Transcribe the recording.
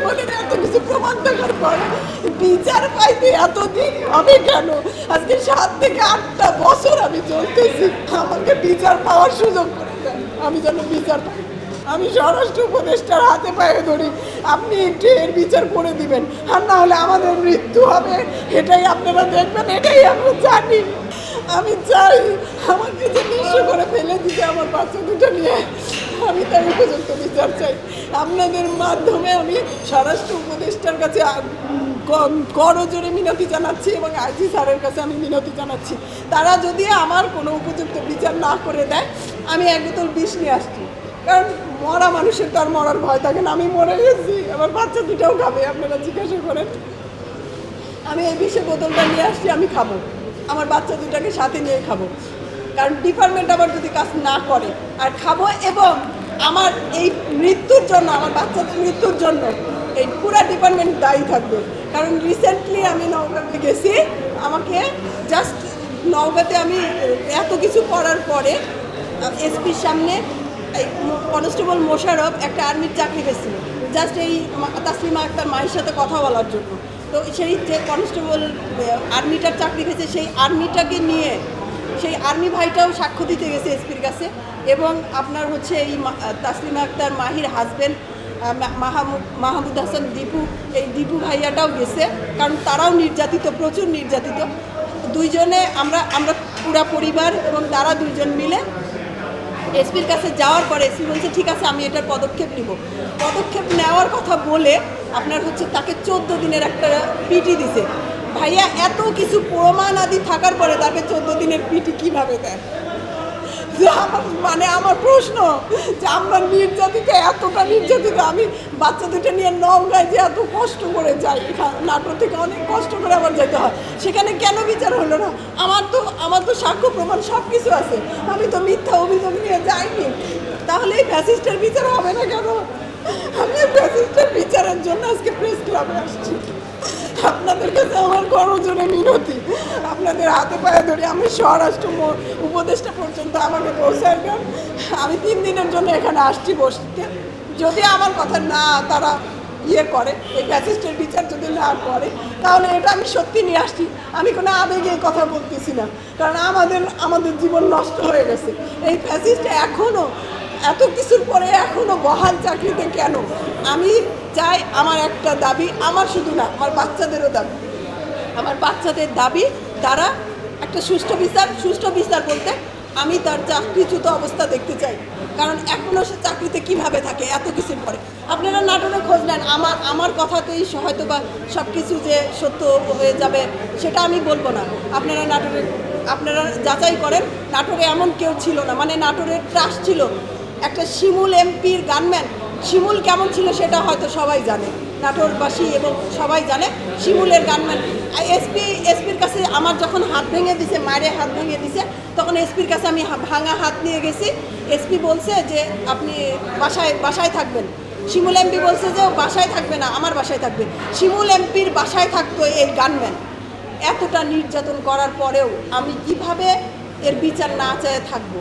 বলেন এত কিছু প্রমাণ দেখার পর বিচার পাইতে এতদিন হবে কেন? আজকে 7 থেকে 8টা বছর আমি চলতেছি, আমাকে বিচার পাওয়ার সুযোগ করে দেন, আমি যেন বিচার পাই। আমি স্বরাষ্ট্র উপদেষ্টার হাতে পায়ে ধরি, আপনি একটু এর বিচার করে দিবেন, আর না হলে আমাদের মৃত্যু হবে, এটাই আপনারা দেখবেন, এটাই আমরা জানি। আমি চাই আমাকে যে নিঃস্ব করে ফেলে দিতে আমার বাচ্চা দুটো নিয়ে, আমি তার উপযুক্ত বিচার চাই। আপনাদের মাধ্যমে আমি স্বরাষ্ট্র উপদেষ্টার কাছে করজোরে মিনতি জানাচ্ছি এবং আইজি স্যারের কাছে আমি মিনতি জানাচ্ছি, তারা যদি আমার কোনো উপযুক্ত বিচার না করে দেয়, আমি এক বোতল বিষ নিয়ে আসছি। কারণ মরা মানুষের তো আর মরার ভয় থাকে না, আমি মরে গেছি, আমার বাচ্চা দুটাও খাবে, আপনারা জিজ্ঞাসা করেন। আমি এই বিষের বোতলটা নিয়ে আসছি, আমি খাবো, আমার বাচ্চা দুটাকে সাথে নিয়ে খাবো, কারণ ডিপার্টমেন্ট আবার যদি কাজ না করে আর খাবো, এবং আমার এই মৃত্যুর জন্য, আমার বাচ্চাদের মৃত্যুর জন্য এই পুরা ডিপার্টমেন্ট দায়ী থাকবে। কারণ রিসেন্টলি আমি নওগাঁতে গেছি, আমাকে জাস্ট নওগাঁতে আমি এত কিছু করার পরে এসপির সামনে এই কনস্টেবল মোশারফ একটা আর্মির চাকরি পেয়েছিল, জাস্ট এই তাসলিমা আক্তার মায়ের সাথে কথা বলার জন্য। তো সেই যে কনস্টেবল আর্মিটার চাকরি পেয়েছে, সেই আর্মিটাকে নিয়ে সেই আর্মি ভাইটাও সাক্ষ্য দিতে গেছে এসপির কাছে, এবং আপনার হচ্ছে এই তাসলিমা আক্তার মাহির হাজব্যান্ড মাহমুদ হাসান দীপু, এই দীপু ভাইয়াটাও গেছে, কারণ তারাও নির্যাতিত, প্রচুর নির্যাতিত। দুইজনে আমরা পুরা পরিবার এবং তারা দুইজন মিলে এসপির কাছে যাওয়ার পরে এসপি বলছে ঠিক আছে আমি এটার পদক্ষেপ নিব। পদক্ষেপ নেওয়ার কথা বলে আপনার হচ্ছে তাকে 14 দিনের একটা পিটি দিছে। ভাইয়া এত কিছু প্রমাণ আদি থাকার পরে তাকে 14 দিনের পিটি কিভাবে দেয়? আমার প্রশ্ন যে আমরা নির্যাতিত, এতটা নির্যাতিত, আমি বাচ্চা দুটো নিয়ে নওগাঁয় যে এত কষ্ট করে যাই, নাটোর থেকে অনেক কষ্ট করে আমার যেতে হয়, সেখানে কেন বিচার হলো না? আমার তো সাক্ষ্য প্রমাণ সব কিছু আছে, আমি তো মিথ্যা অভিযোগ নিয়ে যাইনি, তাহলে এই ফ্যাসিস্টের বিচার হবে না কেন? আমি ফ্যাসিস্টের বিচারের জন্য আজকে প্রেস ক্লাবে আসছি। আপনাদের কাছে আমার করজোরে মিনতি, আপনাদের হাতে পায়ে ধরি, আমি স্বরাষ্ট্র উপদেষ্টা পর্যন্ত আমাকে পৌঁছায় দেন। আমি 3 দিনের জন্য এখানে আসছি বসতে, যদি আমার কথা না তারা করে, এই ফ্যাসিস্টের বিচার যদি না করে, তাহলে এটা আমি সত্যি নিয়ে আসছি। আমি কোনো আবেগে কথা বলতেছি না, কারণ আমাদের জীবন নষ্ট হয়ে গেছে। এই ফ্যাসিস্ট এখনও এত কিছুর পরে এখনও বহাল চাকরিতে কেন? আমি চাই, আমার একটা দাবি, আমার শুধু না, আমার বাচ্চাদেরও দাবি, আমার বাচ্চাদের দাবি তারা একটা সুষ্ঠু বিচার বলতে আমি তার চাকরিচ্যুত অবস্থা দেখতে চাই। কারণ এখনও সে চাকরিতে কিভাবে থাকে এত কিছুর পরে? আপনারা নাটোরে খোঁজ নেন, আমার কথাতেই হয়তো বা সব কিছু যে সত্য হয়ে যাবে সেটা আমি বলবো না। আপনারা যাচাই করেন, নাটোরে এমন কেউ ছিল না, মানে নাটোরের ট্রাস্ট ছিল একটা শিমুল এমপির গানম্যান। শিমুল কেমন ছিল সেটা হয়তো সবাই জানে, নাটোরবাসী এবং সবাই জানে শিমুলের গানম্যান। এসপির কাছে আমার যখন হাত ভেঙে দিছে, মায়ের হাত ভেঙে দিছে, তখন এসপির কাছে আমি ভাঙা হাত নিয়ে গেছি। এসপি বলছে যে আপনি বাসায় থাকবেন। শিমুল এমপি বলছে যে বাসায় থাকবে না, আমার বাসায় থাকবে। শিমুল এমপির বাসায় থাকতো এই গানম্যান। এতটা নির্যাতন করার পরেও আমি কিভাবে এর বিচার না চেয়ে থাকবো?